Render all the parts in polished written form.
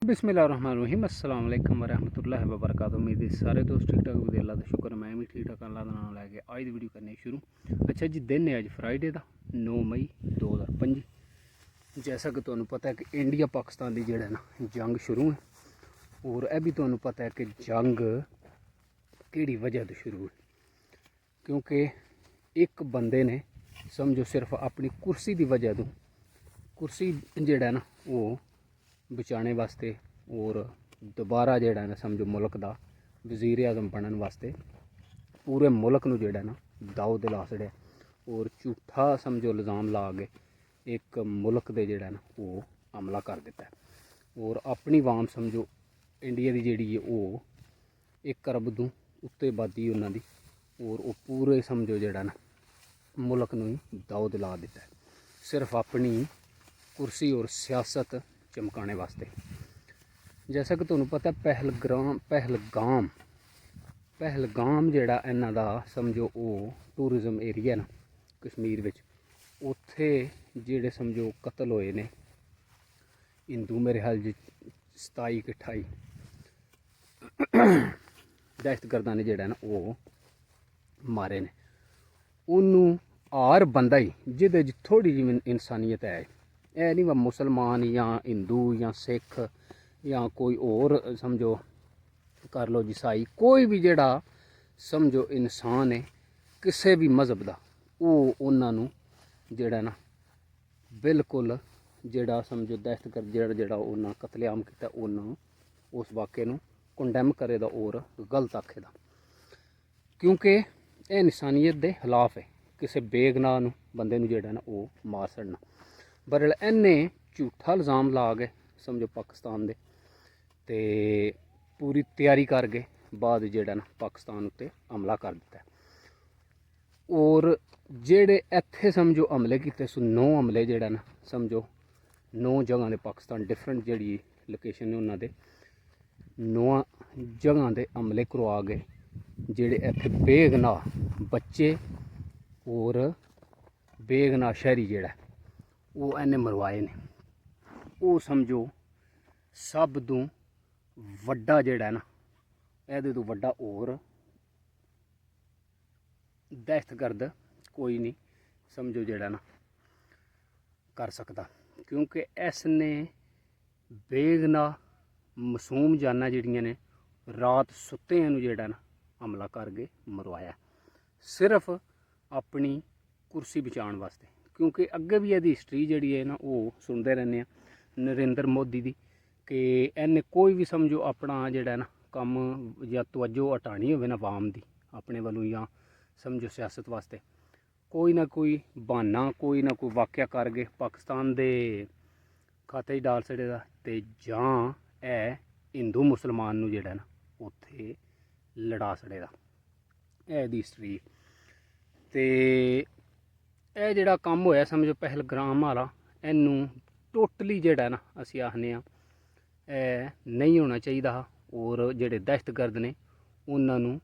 बिस्मिल्लाहिर्रहमानिर्रहीम अस्सलाम वालेकुम वरहमतुल्लाहि वबरकातुहू। उम्मीद है सारे दोस्त ठीक ठाक होंगे। अल्लाह दा शुक्र मैं भी ठीक ठाक। अल्लाह दा नाम लैके अज दी वीडियो करने शुरू। अच्छा जी, दिन है अज फ्राइडे का 9 मई 2025। जैसा कि तुहानू पता है कि इंडिया पाकिस्तान की जेड़ा ना जंग शुरू है, और यह भी तुहानू पता है कि जंग किहड़ी वजह तो शुरू है। क्योंकि एक बंदे ने समझो सिर्फ अपनी कुर्सी की वजह तो कुर्सी जेड़ा ना वो बचाने वास्ते और दोबारा जेड़ा ना समझो मुल्क का वजीर आज़म बनने वास्ते पूरे मुल्क नूं जेड़ा ना दाव दिला छड़िया और झूठा समझो इल्ज़ाम ला के एक मुल्क दे जेड़ा ना वो हमला कर दिता है। और अपनी वाम समझो इंडिया की जेड़ी है वो 1 अरब तो उत्ते आबादी उन्हां दी, और वो पूरे समझो जेड़ा ना मुल्क नूं ही दाव दिला दिता है सिर्फ अपनी कुर्सी और सियासत चमकाने वास्ते। जैसा कि तुहानू पता पहलगाम जेड़ा इन्हां दा समझो वो टूरिज़म एरिया ना कश्मीर विच, उत्थे जेड़े समझो कतल होए ने हिंदू मेरे ख्याल 27 कि 28 दहशतगर्दां ने जेड़ा ना वो मारे ने। उन्नू हर बंदा ही जिहदे च थोड़ी जी इंसानियत है, यह नहीं वा मुसलमान या हिंदू या सिख या कोई और समझो कर लो ईसाई, कोई भी जेड़ा समझो इंसान है किसी भी मजहब का, वो उन्होंने जेड़ा ना बिल्कुल जेड़ा समझो दहशतगर्द जेड़ा उन्हें कतलेआम किया उन्होंने उस वाक़े नूं कंडैम करे दा और गलत आखे दा। क्योंकि यह इंसानियत के खिलाफ है किसी बेगनाह नूं बंदे नूं जेड़ा ना वो मार छड़ना। बरल इन्हें झूठा इल्ज़ाम ला के समझो पाकिस्तान दे ते पूरी तैयारी करके बाद जेड़ा ना पाकिस्तान उत्ते हमला कर दिता है। और जेड़े इत्थे समझो हमले किते सो 9 हमले जेड़ा ना समझो 9 जगह दे पाकिस्तान डिफरेंट जेड़ी लोकेशन ने उन्होंने 9 जगह दे हमले करवा गए। जेड़े इत्थे बेगनाह बच्चे और बेगनाह शहरी जेड़ा वो इन्हें मरवाए ने। वो समझो सब तो वड्डा जेड़ा ना एहदे तो वड्डा और दहशतगर्द कोई नहीं समझो जेड़ा ना कर सकता। क्योंकि इसने बेगनाह मासूम जाना जड़ियां ने रात सुत्ते जेड़ा ना हमला करके मरवाया सिर्फ अपनी कुर्सी बचाने वास्ते। क्योंकि अगे भी यदि हिस्टरी जी है ना वो सुनते रहने नरेंद्र मोदी की कि इन्हें कोई भी समझो अपना जोड़ा ना कम या तवज्जो हटानी हो ना वाम की अपने वालों या समझो सियासत वास्ते कोई ना कोई बहाना कोई ना कोई वाक़या करके पाकिस्तान के खाते डाल छड़े दा ते जां ए हिंदू मुसलमान नूं जेड़ा ना उत्थे लड़ा छड़े दा। ए दी हिस्टरी ते यह जेड़ा कम होया समझो पहलगाम वाला इनू टोटली जेड़ा ना असी आखने नहीं होना चाहिए हा। और जेड़े दहशतगर्द ने उन्होंने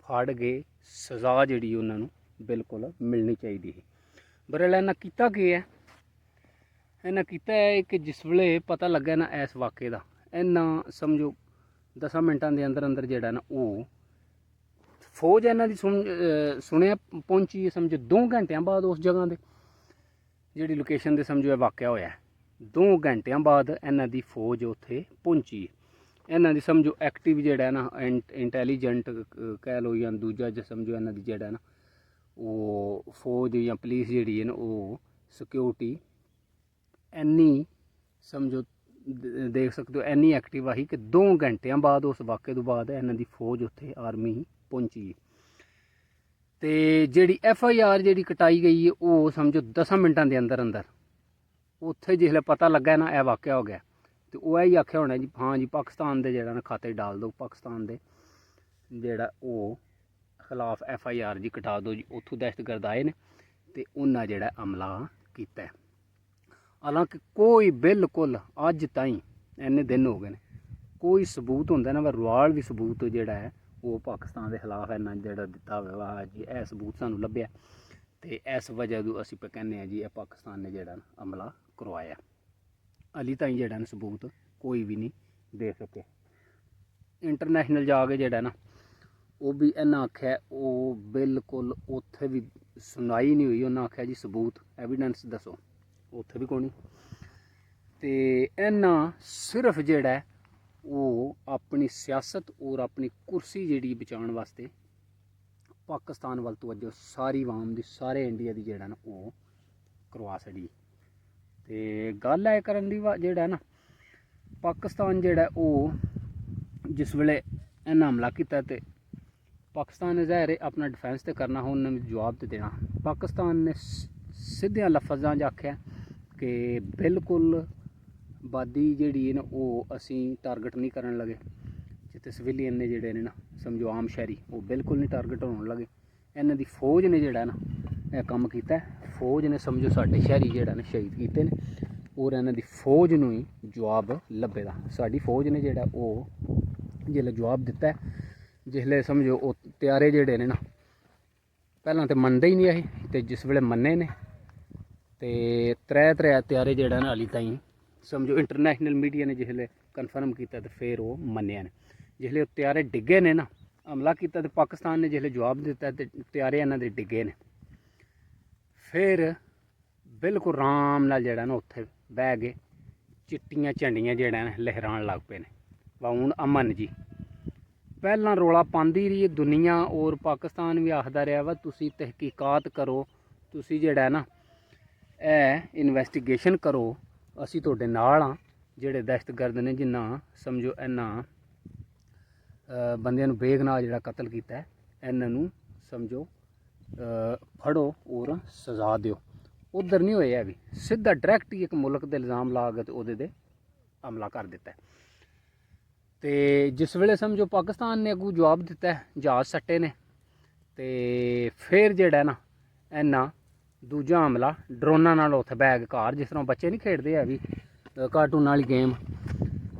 फड़ के सज़ा जी उन्होंने बिल्कुल मिलनी चाहिए थी। बरल इन्हें किया कि है इन्हें किया है कि जिस वे पता लगे ना इस वाक़े का इन्ना समझो 10 मिनटां के अंदर अंदर जेड़ा ना वो फौज इन्हों की सुनिया पहुंची समझो 2 घंटिया बाद उस जगह के जी लोकेशन से समझो वाक़या होया 2 घंटिया बाद इन्हों की फौज उत्थे पहुंची। इन्हों की समझो एक्टिव जेड़ा ना इंटैलीजेंट कह लो या दूजा जो समझो इन्हों की जेड़ा ना वो फौज या पुलिस जी है ना वो सिक्योरिटी इन्नी समझो देख सकते हो इन्नी एक्टिव आई कि 2 घंटिया बाद उस वाक़े तो बाद इन्हों की फौज उत्थे आर्मी पहुंची। तो जी FIR जी कटाई गई है वो समझो 10 मिनटां के अंदर अंदर उत्थे जिसले पता लगा ना यह वाक़या हो गया तो वह ही आख्या होना जी हाँ जी पाकिस्तान के जेड़ा ना खाते डाल दो पाकिस्तान के जेड़ा वो खिलाफ FIR जी कटा दो जी। उतों दहशतगर्द आए ने ते उन्हें जेड़ा हमला किया है। हालांकि कोई बिल्कुल अज ताईं इन्ने दिन हो गए कोई सबूत होंदा ना रवाल भी सबूत जेड़ा है वो पाकिस्तान के खिलाफ इन्ना जेड़ा दिता हुआ जी यह सबूत सानू लभ्या तो इस वजह तो असी कहने जी यह पाकिस्तान ने जेड़ा हमला करवाया। हली ताईं जेड़ा सबूत कोई भी नहीं ਦੇ ਸਕੇ। ਇੰਟਰਨੈਸ਼ਨਲ ਜਾ ਕੇ ਜਿਹੜਾ ਨਾ ਉਹ ਵੀ ਇਹਨਾਂ ਆਖਿਆ ਉਹ ਬਿਲਕੁਲ ਉੱਥੇ ਵੀ ਸੁਣਾਈ ਨਹੀਂ ਹੋਈ। ਉਹਨਾਂ ਆਖਿਆ ਜੀ ਸਬੂਤ ਐਵੀਡੈਂਸ ਦੱਸੋ, ਉੱਥੇ ਵੀ ਕੋਈ ਨਹੀਂ। ਤੇ ਇਹਨਾਂ ਸਿਰਫ ਜਿਹੜਾ ਉਹ ਆਪਣੀ ਸਿਆਸਤ ਔਰ ਆਪਣੀ ਕੁਰਸੀ ਜਿਹੜੀ ਬਚਾਉਣ ਵਾਸਤੇ ਪਾਕਿਸਤਾਨ ਵੱਲ ਤਵੱਜੋ ਸਾਰੀ ਆਵਾਮ ਦੀ, ਸਾਰੇ ਇੰਡੀਆ ਦੀ ਜਿਹੜਾ ਨਾ ਉਹ ਕਰਵਾ ਛੱਡੀ। ਤੇ ਗੱਲ ਹੈ ਕਰਨ ਦੀ ਜਿਹੜਾ ਨਾ ਪਾਕਿਸਤਾਨ ਜਿਹੜਾ ਉਹ ਜਿਸ ਵੇਲੇ ਇਹਨਾਂ ਹਮਲਾ ਕੀਤਾ ਤੇ ਪਾਕਿਸਤਾਨ ਨੇ ਜ਼ਾਹਿਰ ਆਪਣਾ ਡਿਫੈਂਸ ਤੇ ਕਰਨਾ, ਉਹਨਾਂ ਨੂੰ ਜਵਾਬ ਤੇ ਦੇਣਾ। ਪਾਕਿਸਤਾਨ ਨੇ ਸਿੱਧਿਆਂ ਲਫ਼ਜ਼ਾਂ 'ਚ ਆਖਿਆ ਕਿ ਬਿਲਕੁਲ ਆਬਾਦੀ ਜਿਹੜੀ ਹੈ ਨਾ ਉਹ ਅਸੀਂ ਟਾਰਗੇਟ ਨਹੀਂ ਕਰਨ ਲੱਗੇ, ਜਿੱਥੇ ਸਿਵਿਲੀਅਨ ਨੇ ਜਿਹੜੇ ਨੇ ਨਾ ਸਮਝੋ ਆਮ ਸ਼ਹਿਰੀ ਉਹ ਬਿਲਕੁਲ ਨਹੀਂ ਟਾਰਗੇਟ ਹੋਣ ਲੱਗੇ। ਇਹਨਾਂ ਦੀ ਫੌਜ ਨੇ ਜਿਹੜਾ ਨਾ ਇਹ ਕੰਮ ਕੀਤਾ। ਫੌਜ ਨੇ ਸਮਝੋ ਸਾਡੇ ਸ਼ਹਿਰੀ ਜਿਹੜਾ ਨੇ ਸ਼ਹੀਦ ਕੀਤੇ ਨੇ ਔਰ ਇਹਨਾਂ ਦੀ ਫੌਜ ਨੂੰ ਹੀ ਜਵਾਬ ਲੱਭੇਗਾ। ਸਾਡੀ ਫੌਜ ਨੇ ਜਿਹੜਾ ਉਹ ਜਿਸਲੇ ਜਵਾਬ ਦਿੱਤਾ, ਜਿਸਲੇ ਸਮਝੋ ਉਹ ਤਿਆਰੇ ਜਿਹੜੇ ਨੇ ਨਾ ਪਹਿਲਾਂ ਤਾਂ ਮੰਨਦੇ ਹੀ ਨਹੀਂ ਆਏ ਤੇ ਜਿਸ ਵੇਲੇ ਮੰਨੇ ਨੇ ਤੇ त्रै ਤਿਆਰੇ ਜਿਹੜਾ ਨਾ ਹਾਲੀ ਤਾਈਂ समझो इंटरनेशनल मीडिया ने जिसले कन्फर्म किया तो फिर वो मन्निया ने। जिसले त्यारे डिगे ने ना हमला किया तो पाकिस्तान ने जिसले जवाब दिता तो त्यारे इन्हों के डिगे ने। फिर बिल्कुल आराम नाल जेड़ा ना उत्थे बह गए, चिट्टियां झंडियां जेड़ा ना लहरान लग पे ने। हूँ अमन जी पहला रौला पाती रही दुनिया और पाकिस्तान भी आखदा रहा वा तुसी तहकीकात करो, तुसी जेड़ा ना इन्वेस्टिगेशन करो, ਅਸੀਂ ਤੁਹਾਡੇ ਨਾਲ ਹਾਂ। ਜਿਹੜੇ ਦਹਿਸ਼ਤਗਰਦ ਨੇ ਜਿਨ੍ਹਾਂ ਸਮਝੋ ਇਹਨਾਂ ਬੰਦਿਆਂ ਨੂੰ ਬੇਗੁਨਾਹ ਜਿਹੜਾ ਕਤਲ ਕੀਤਾ ਇਹਨਾਂ ਨੂੰ ਸਮਝੋ ਫੜੋ ਔਰ ਸਜ਼ਾ ਦਿਓ। ਉਧਰ ਨਹੀਂ ਹੋਇਆ ਵੀ ਸਿੱਧਾ ਡਾਇਰੈਕਟ ਹੀ ਇੱਕ ਮੁਲਕ ਦੇ ਇਲਜ਼ਾਮ ਲਾ ਕੇ ਤੇ ਉਹਦੇ ਦੇ ਹਮਲਾ ਕਰ ਦਿੱਤਾ। ਤੇ ਜਿਸ ਵੇਲੇ ਸਮਝੋ ਪਾਕਿਸਤਾਨ ਨੇ ਅੱਗੋਂ ਜਵਾਬ ਦਿੱਤਾ, ਜਹਾਜ਼ ਸੱਟੇ ਨੇ ਤੇ ਫਿਰ ਜਿਹੜਾ ਨਾ ਇਹਨਾਂ ਦੂਜਾ ਹਮਲਾ ਡਰੋਨਾਂ ਨਾਲ ਉੱਥੇ ਬੈਗ ਘਰ ਜਿਸ ਤਰ੍ਹਾਂ ਬੱਚੇ ਨਹੀਂ ਖੇਡਦੇ ਆ ਵੀ ਕਾਰਟੂਨ ਵਾਲੀ ਗੇਮ,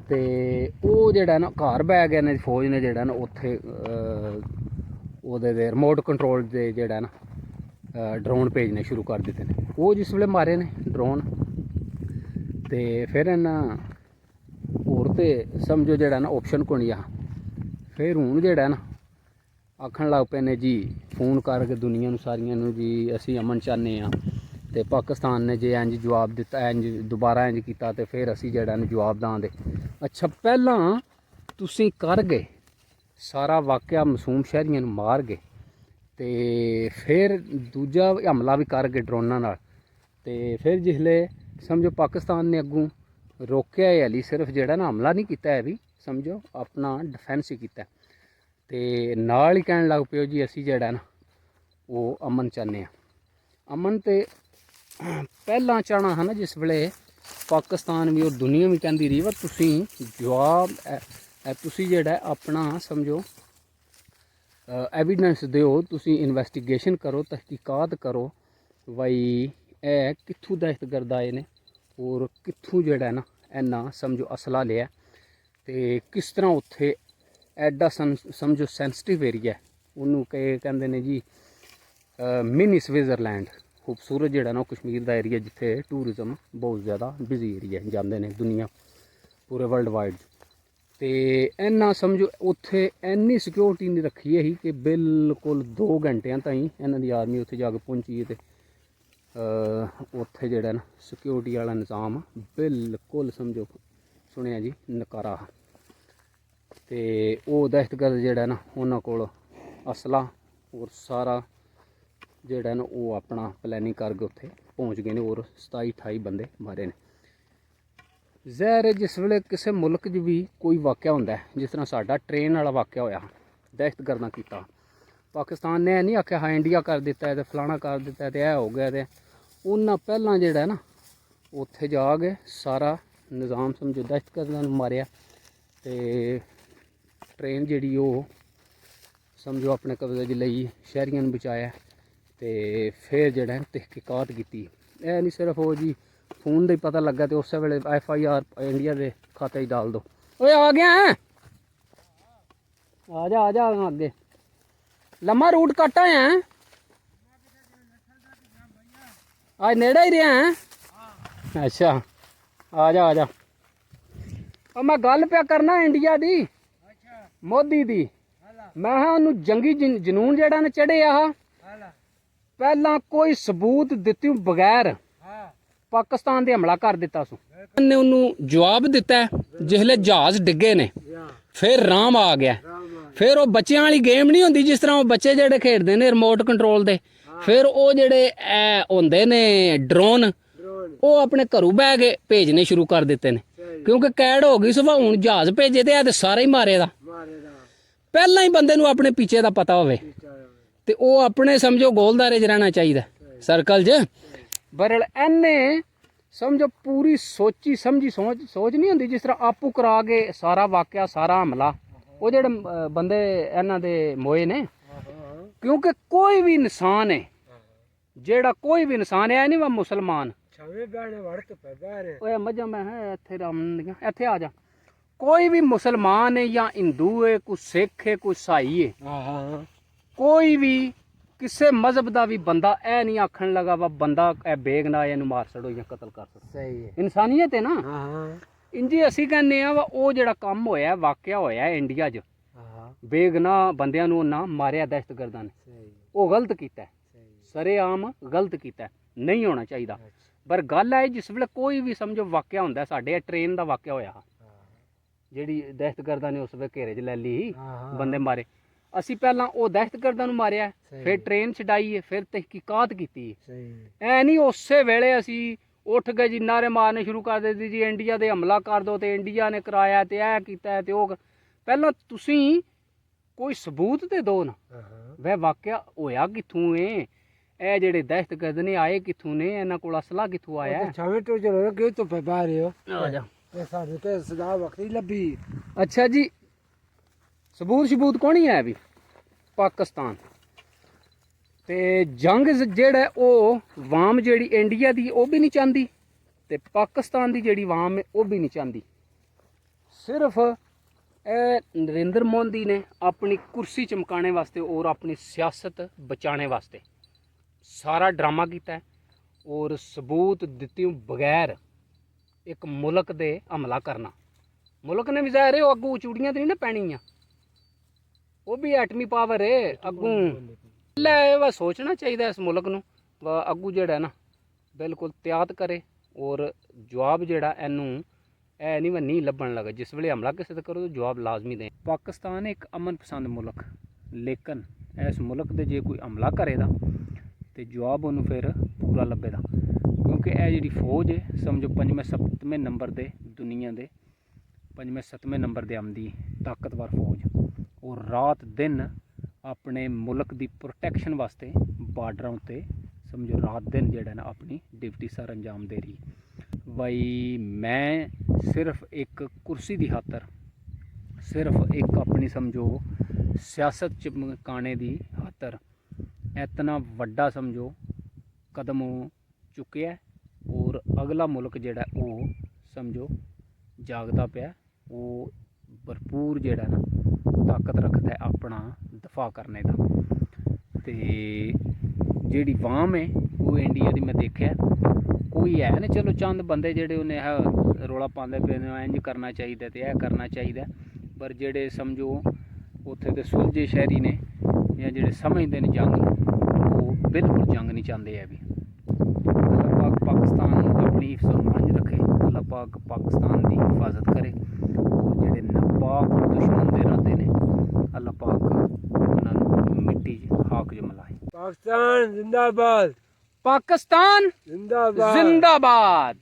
ਤੇ ਉਹ ਜਿਹੜਾ ਨਾ ਘਰ ਬੈਗ ਇਹਨਾਂ ਦੀ ਫੌਜ ਨੇ ਜਿਹੜਾ ਨਾ ਉੱਥੇ ਉਹਦੇ ਦੇ ਰਿਮੋਟ ਕੰਟਰੋਲ ਦੇ ਜਿਹੜਾ ਨਾ ਡਰੋਨ ਭੇਜਣੇ ਸ਼ੁਰੂ ਕਰ ਦਿੱਤੇ ਨੇ। ਉਹ ਜਿਸ ਵੇਲੇ ਮਾਰੇ ਨੇ ਡਰੋਨ ਤੇ ਫਿਰ ਇਹਨਾਂ ਹੋਰ ਤੇ ਸਮਝੋ ਜਿਹੜਾ ਨਾ ਆਪਸ਼ਨ ਕੋਣੀ ਆ। ਫਿਰ ਹੁਣ ਜਿਹੜਾ ਨਾ आखन लग पे ने जी फोन करके दुनिया सारिया जी असी अमन चाहते हैं। तो पाकिस्तान ने जे इंज जवाब दिता, इंज दोबारा इंज किया तो फिर असी जड़ा जवाब देंगे। अच्छा पहला तुसी कर गए सारा वाकया मासूम शहरियों मार गए तो फिर दूजा हमला भी कर गए ड्रोनां नाल। तो फिर जिसले समझो पाकिस्तान ने अगों रोकया है हली सिर्फ जड़ा ना हमला नहीं किया है भी समझो अपना डिफेंस ही किया ਤੇ ਨਾਲ ਹੀ ਕਹਿਣ ਲੱਗ ਪਿਓ ਜੀ ਅਸੀਂ ਜਿਹੜਾ ਨਾ ਉਹ ਅਮਨ ਚਾਹੁੰਦੇ ਹਾਂ। ਅਮਨ ਤੇ ਪਹਿਲਾਂ ਚਾਹਣਾ ਹੈ ਨਾ ਜਿਸ ਵੇਲੇ ਪਾਕਿਸਤਾਨ ਵੀ ਔਰ ਦੁਨੀਆ ਵੀ ਕਹਿੰਦੀ ਰਹੀ ਵਾ ਤੁਸੀਂ ਜਵਾਬ ਤੁਸੀਂ ਜਿਹੜਾ ਆਪਣਾ ਸਮਝੋ ਐਵੀਡੈਂਸ ਦਿਓ, ਤੁਸੀਂ ਇਨਵੈਸਟੀਗੇਸ਼ਨ ਕਰੋ, ਤਹਿਕੀਕਾਤ ਕਰੋ ਬਈ ਇਹ ਕਿੱਥੋਂ ਦਹਿਸ਼ਤਗਰਦ ਆਏ ਨੇ ਔਰ ਕਿੱਥੋਂ ਜਿਹੜਾ ਨਾ ਇੰਨਾ ਸਮਝੋ ਅਸਲਾ ਲਿਆ ਤੇ ਕਿਸ ਤਰ੍ਹਾਂ ਉੱਥੇ ਐਡਾ ਸਮਝੋ ਸੈਂਸਿਟਿਵ ਏਰੀਆ ਉਹਨੂੰ ਕਹਿੰਦੇ ਨੇ ਜੀ ਮਿਨੀ ਸਵਿਟਜ਼ਰਲੈਂਡ। ਖੂਬਸੂਰਤ ਜਿਹੜਾ ਨਾ ਕਸ਼ਮੀਰ ਦਾ ਏਰੀਆ ਜਿੱਥੇ ਟੂਰਿਜ਼ਮ ਬਹੁਤ ਜ਼ਿਆਦਾ ਬਿਜ਼ੀ ਏਰੀਆ ਜਾਂਦੇ ਨੇ ਦੁਨੀਆ ਪੂਰੇ ਵਰਲਡ ਵਾਈਡ। ਤੇ ਇੰਨਾ ਸਮਝੋ ਉੱਥੇ ਇੰਨੀ ਸਿਕਿਉਰਿਟੀ ਨਹੀਂ ਰੱਖੀ ਹੈ ਕਿ ਬਿਲਕੁਲ 2 ਘੰਟਿਆਂ ਤਾਈਂ ਇਹਨਾਂ ਦੀ ਆਰਮੀ ਉੱਥੇ ਜਾ ਕੇ ਪਹੁੰਚੀ ਤੇ ਉੱਥੇ ਜਿਹੜਾ ਨਾ ਸਿਕਿਉਰਿਟੀ ਵਾਲਾ ਨਿਜ਼ਾਮ ਬਿਲਕੁਲ ਸਮਝੋ ਸੁਣਿਆ ਜੀ ਨਕਾਰਾ। ਤੇ ਉਹ ਦਹਿਸ਼ਤਗਰਦ ਜਿਹੜਾ ਨਾ ਉਹਨਾਂ ਕੋਲ ਅਸਲਾ ਔਰ ਸਾਰਾ ਜਿਹੜਾ ਨਾ ਉਹ ਆਪਣਾ ਪਲੈਨਿੰਗ ਕਰਕੇ ਉੱਥੇ ਪਹੁੰਚ ਗਏ ਨੇ ਔਰ 27-28 ਬੰਦੇ ਮਾਰੇ ਨੇ। ਜ਼ਹਿਰ ਜਿਸ ਵੇਲੇ ਕਿਸੇ ਮੁਲਕ 'ਚ ਵੀ ਕੋਈ ਵਾਕਿਆ ਹੁੰਦਾ ਜਿਸ ਤਰ੍ਹਾਂ ਸਾਡਾ ਟ੍ਰੇਨ ਵਾਲਾ ਵਾਕਿਆ ਹੋਇਆ ਦਹਿਸ਼ਤਗਰਦਾਂ ਕੀਤਾ, ਪਾਕਿਸਤਾਨ ਨੇ ਇਹ ਨਹੀਂ ਆਖਿਆ ਹਾਂ ਇੰਡੀਆ ਕਰ ਦਿੱਤਾ ਤੇ ਫਲਾਣਾ ਕਰ ਦਿੱਤਾ ਤੇ ਇਹ ਹੋ ਗਿਆ। ਤੇ ਉਹਨਾਂ ਪਹਿਲਾਂ ਜਿਹੜਾ ਨਾ ਉੱਥੇ ਜਾ ਕੇ ਸਾਰਾ ਨਿਜ਼ਾਮ ਸਮਝੋ ਦਹਿਸ਼ਤਗਰਦਾਂ ਨੂੰ ਮਾਰਿਆ ਤੇ ट्रेन जी समझो अपने कब्जे च लई, शहरियों ने बचाया तो फिर जड़ा तहकीकात की। यह नहीं सिर्फ वो जी फोन का ही पता लगा तो उस वे FIR इंडिया के खाते डाल दो। ओए आ गया है, आ जा अगे लम्मा रूट कट आया है, आज नेड़े ही रहा है। अच्छा आ जा ਉਹ ਮੈਂ ਗੱਲ ਪਿਆ ਕਰਨਾ ਇੰਡੀਆ ਦੀ, ਮੋਦੀ ਦੀ। ਮੈਂ ਹਾਂ ਉਹਨੂੰ ਜੰਗੀ ਜਨੂਨ ਜਿਹੜਾ ਨੇ ਚੜਿਆ ਆ, ਪਹਿਲਾਂ ਕੋਈ ਸਬੂਤ ਦਿੱਤੀ ਬਗੈਰ ਪਾਕਿਸਤਾਨ ਤੇ ਹਮਲਾ ਕਰ ਦਿੱਤਾ ਸੂ। ਨੇ ਉਹਨੂੰ ਜਵਾਬ ਦਿੱਤਾ ਜਿਸਲੇ ਜਹਾਜ਼ ਡਿੱਗੇ ਨੇ, ਫਿਰ ਰਾਮ ਆ ਗਿਆ। ਫਿਰ ਉਹ ਬੱਚਿਆਂ ਵਾਲੀ ਗੇਮ ਨਹੀਂ ਹੁੰਦੀ ਜਿਸ ਤਰ੍ਹਾਂ ਉਹ ਬੱਚੇ ਜਿਹੜੇ ਖੇਡਦੇ ਨੇ ਰਿਮੋਟ ਕੰਟਰੋਲ ਦੇ, ਫਿਰ ਉਹ ਜਿਹੜੇ ਹੁੰਦੇ ਨੇ ਡਰੋਨ, ਉਹ ਆਪਣੇ ਘਰੋਂ ਬਹਿ ਕੇ ਭੇਜਣੇ ਸ਼ੁਰੂ ਕਰ ਦਿੱਤੇ ਨੇ, ਕਿਉਂਕਿ ਕੈਡ ਹੋ ਗਈ ਸੁਭਾ। ਹੁਣ ਜਹਾਜ਼ ਭੇਜੇ ਤੇ ਆ ਤੇ ਸਾਰੇ ਹੀ ਮਾਰੇ ਦਾ। ਪਹਿਲਾਂ ਹੀ ਬੰਦੇ ਨੂੰ ਆਪਣੇ ਪਿੱਛੇ ਦਾ ਪਤਾ ਹੋਵੇ ਤੇ ਉਹ ਆਪਣੇ ਸਮਝੋ ਗੋਲਦਾਰੇ 'ਚ ਰਹਿਣਾ ਚਾਹੀਦਾ, ਸਰਕਲ 'ਚ। ਬਰਲ ਇਹਨੇ ਸਮਝੋ ਪੂਰੀ ਸੋਚੀ ਸਮਝੀ ਸੋਚ ਨਹੀਂ ਹੁੰਦੀ ਜਿਸ ਤਰ੍ਹਾਂ ਆਪੂ ਕਰਾ ਕੇ ਸਾਰਾ ਵਾਕਿਆ ਸਾਰਾ ਹਮਲਾ ਉਹ ਜਿਹੜੇ ਬੰਦੇ ਇਹਨਾਂ ਦੇ ਮੋਏ ਨੇ। ਕਿਉਂਕਿ ਕੋਈ ਵੀ ਇਨਸਾਨ ਹੈ ਜਿਹੜਾ ਕੋਈ ਵੀ ਇਨਸਾਨ ਹੈ ਨਹੀਂ ਵਾ ਮੁਸਲਮਾਨ ਓਏ ਮੱਝਾਂ ਮੈਂ ਹੈ ਇੱਥੇ ਰਾਮਨ ਇੱਥੇ ਆ ਜਾ। ਕੋਈ ਵੀ ਮੁਸਲਮਾਨ ਹੈ ਜਾਂ ਹਿੰਦੂ ਹੈ, ਕੋਈ ਸਿੱਖ ਹੈ, ਕੋਈ ਈਸਾਈ ਹੈ, ਕੋਈ ਵੀ ਕਿਸੇ ਮਜ਼ਹਬ ਦਾ ਵੀ ਬੰਦਾ ਇਹ ਨਹੀਂ ਆਖਣ ਲਗਾ ਵਾ ਬੰਦਾ ਇਹ ਬੇਗਨਾਹ ਇਹਨੂੰ ਮਾਰ ਛੜੋ ਜਾਂ ਕਤਲ ਕਰ ਛੜੋ। ਸਹੀ ਹੈ, ਇਨਸਾਨੀਅਤ ਹੈ ਨਾ। ਇੰਜੀ ਅਸੀਂ ਕਹਿੰਦੇ ਆ ਵਾ ਉਹ ਜਿਹੜਾ ਕੰਮ ਹੋਇਆ ਵਾਕਿਆ ਹੋਇਆ ਇੰਡੀਆ 'ਚ, ਬੇਗਨਾਹ ਬੰਦਿਆਂ ਨੂੰ ਨਾ ਮਾਰਿਆ ਦਹਿਸ਼ਤਗਰਦਾਂ ਨੇ, ਉਹ ਗਲਤ ਕੀਤਾ, ਸਰੇਆਮ ਗਲਤ ਕੀਤਾ, ਨਹੀਂ ਹੋਣਾ ਚਾਹੀਦਾ। ਪਰ ਗੱਲ ਹੈ ਜਿਸ ਵੇਲੇ ਕੋਈ ਵੀ ਸਮਝੋ ਵਾਕਿਆ ਹੁੰਦਾ, ਸਾਡੇ ਟ੍ਰੇਨ ਦਾ ਵਾਕਿਆ ਹੋਇਆ ਜਿਹੜੀ ਦਹਿਸ਼ਤਗਰਦਾਂ ਨੇ ਉਸ ਵੇਲੇ ਘੇਰੇ 'ਚ ਲੈ ਲਈ ਬੰਦੇ ਮਾਰੇ, ਅਸੀਂ ਪਹਿਲਾਂ ਉਹ ਦਹਿਸ਼ਤਗਰਦਾਂ ਨੂੰ ਮਾਰਿਆ, ਫਿਰ ਟ੍ਰੇਨ ਛਡਾਈ, ਫਿਰ ਤਹਿਕੀਕਾਤ ਕੀਤੀ। ਐ ਨਹੀਂ ਉਸੇ ਵੇਲੇ ਅਸੀਂ ਉੱਠ ਗਏ ਜੀ ਨਾਰੇ ਮਾਰਨੇ ਸ਼ੁਰੂ ਕਰ ਦਿੱਤੇ ਜੀ ਇੰਡੀਆ ਦੇ ਹਮਲਾ ਕਰ ਦੋ ਤੇ ਇੰਡੀਆ ਨੇ ਕਰਾਇਆ ਤੇ ਇਹ ਕੀਤਾ ਤੇ ਉਹ। ਪਹਿਲਾਂ ਤੁਸੀਂ ਕੋਈ ਸਬੂਤ ਤੇ ਦਿਓ ਨਾ, ਵੈ ਵਾਕਿਆ ਹੋਇਆ ਕਿੱਥੋਂ ਏ, ਇਹ ਜਿਹੜੇ ਦਹਿਸ਼ਤਗਰਦ ਨੇ ਆਏ ਕਿੱਥੋਂ ਨੇ, ਇਹਨਾਂ ਕੋਲ ਅਸਲਾ ਕਿੱਥੋਂ ਆਇਆ। ਅੱਛਾ ਜੀ, ਸਬੂਤ ਕੌਣ ਹੀ ਹੈ ਵੀ ਪਾਕਿਸਤਾਨ ਤੇ ਜੰਗ ਜਿਹੜਾ ਉਹ ਵਾਮ ਜਿਹੜੀ ਇੰਡੀਆ ਦੀ ਉਹ ਵੀ ਨਹੀਂ ਚਾਹੁੰਦੀ ਤੇ ਪਾਕਿਸਤਾਨ ਦੀ ਜਿਹੜੀ ਵਾਮ ਹੈ ਉਹ ਵੀ ਨਹੀਂ ਚਾਹੁੰਦੀ। ਸਿਰਫ ਇਹ ਨਰਿੰਦਰ ਮੋਦੀ ਨੇ ਆਪਣੀ ਕੁਰਸੀ ਚਮਕਾਣੇ ਵਾਸਤੇ ਔਰ ਆਪਣੀ ਸਿਆਸਤ ਬਚਾਣੇ ਵਾਸਤੇ ਸਾਰਾ ਡਰਾਮਾ ਕੀਤਾ ਔਰ ਸਬੂਤ ਦਿੱਤੇ ਬਗੈਰ ਇੱਕ ਮੁਲਕ ਦੇ ਹਮਲਾ ਕਰਨਾ। ਮੁਲਕ ਨੇ ਵੀ ਜ਼ਾਹਿਰ ਹੈ ਉਹ ਅੱਗੂ ਚੂੜੀਆਂ ਤੇ ਨਹੀਂ ਨਾ ਪੈਣੀਆਂ, ਉਹ ਵੀ ਐਟਮੀ ਪਾਵਰ ਹੈ ਅੱਗੂ। ਲੈ ਵਾ ਸੋਚਣਾ ਚਾਹੀਦਾ ਇਸ ਮੁਲਕ ਨੂੰ ਅੱਗੂ ਜਿਹੜਾ ਨਾ ਬਿਲਕੁਲ ਤਿਆਤ ਕਰੇ ਔਰ ਜਵਾਬ ਜਿਹੜਾ ਇਹਨੂੰ ਇਹ ਨਹੀਂ ਲੱਭਣ ਲੱਗਾ। ਜਿਸ ਵੇਲੇ ਹਮਲਾ ਕਿਸੇ ਤੇ ਕਰੋ ਤਾਂ ਜਵਾਬ ਲਾਜ਼ਮੀ ਦੇ। ਪਾਕਿਸਤਾਨ ਇੱਕ ਅਮਨ ਪਸੰਦ ਮੁਲਕ, ਲੇਕਿਨ ਇਸ ਮੁਲਕ ਦੇ ਜੇ ਕੋਈ ਹਮਲਾ ਕਰੇਗਾ ਤੇ ਜਵਾਬ ਉਹਨੂੰ ਫਿਰ ਪੂਰਾ ਲੱਭੇਗਾ, ਕਿਉਂਕਿ ਇਹ ਜਿਹੜੀ ਫੌਜ ਹੈ ਸਮਝੋ 5ਵੇਂ-7ਵੇਂ ਨੰਬਰ ਦੇ ਦੁਨੀਆ ਦੇ 5ਵੇਂ-7ਵੇਂ ਨੰਬਰ ਦੇ ਆਮਦੀ ਤਾਕਤਵਰ ਫੌਜ, ਔਰ ਰਾਤ ਦਿਨ ਆਪਣੇ ਮੁਲਕ ਦੀ ਪ੍ਰੋਟੈਕਸ਼ਨ ਵਾਸਤੇ ਬਾਰਡਰਾਂ ਉੱਤੇ ਸਮਝੋ ਰਾਤ ਦਿਨ ਜਿਹੜਾ ਨਾ ਆਪਣੀ ਡਿਊਟੀ ਸਰ ਅੰਜਾਮ ਦੇ ਰਹੀ। ਬਈ ਮੈਂ ਸਿਰਫ ਇੱਕ ਕੁਰਸੀ ਦੀ ਖਾਤਰ, ਸਿਰਫ ਇੱਕ ਆਪਣੀ ਸਮਝੋ ਸਿਆਸਤ ਚਮਕਾਣੇ ਦੀ ਖਾਤਰ ਇਤਨਾ ਵੱਡਾ ਸਮਝੋ ਕਦਮ ਚੁੱਕਿਆ ਔਰ ਅਗਲਾ ਮੁਲਕ ਜਿਹੜਾ ਉਹ ਸਮਝੋ ਜਾਗਦਾ ਪਿਆ, ਉਹ ਭਰਪੂਰ ਜਿਹੜਾ ਨਾ ਤਾਕਤ ਰੱਖਦਾ ਆਪਣਾ ਦਫਾ ਕਰਨੇ ਦਾ। ਤੇ ਜਿਹੜੀ ਵਾਮ ਹੈ ਉਹ ਇੰਡੀਆ ਦੀ ਮੈਂ ਦੇਖਿਆ ਕੋਈ ਹੈ ਨਾ, ਚਲੋ ਚੰਦ ਬੰਦੇ ਜਿਹੜੇ ਉਹਨੇ ਰੌਲਾ ਪਾਉਂਦੇ ਪਏ ਨੇ ਇੰਝ ਕਰਨਾ ਚਾਹੀਦਾ ਤੇ ਇਹ ਕਰਨਾ ਚਾਹੀਦਾ, ਪਰ ਜਿਹੜੇ ਸਮਝੋ ਉੱਥੇ ਦੇ ਸੁਲਝੇ ਸ਼ਹਿਰੀ ਨੇ ਜਾਂ ਜਿਹੜੇ ਸਮਝਦੇ ਨੇ ਜੰਗ ਨੂੰ, ਉਹ ਬਿਲਕੁਲ ਜੰਗ ਨਹੀਂ ਚਾਹੁੰਦੇ ਹੈ ਵੀ। ਅੱਲਾਹ ਪਾਕ ਪਾਕਿਸਤਾਨ ਨੂੰ ਆਪਣੀ ਹਿਫਜ਼-ਓ-ਅਮਾਨ ਰੱਖੇ, ਅੱਲਾਹ ਪਾਕ ਪਾਕਿਸਤਾਨ ਦੀ ਹਿਫਾਜ਼ਤ ਕਰੇ। ਉਹ ਜਿਹੜੇ ਨਾਪਾਕ ਦੁਸ਼ਮਣ ਦੇ ਇਰਾਦੇ ਨੇ ਅੱਲਾਹ ਪਾਕ ਉਹਨਾਂ ਨੂੰ ਮਿੱਟੀ 'ਚ ਖਾਕ 'ਚ ਮਿਲਾਏ। पाकिस्तान जिंदाबाद, पाकिस्तान जिंदाबाद। जिंदाबाद।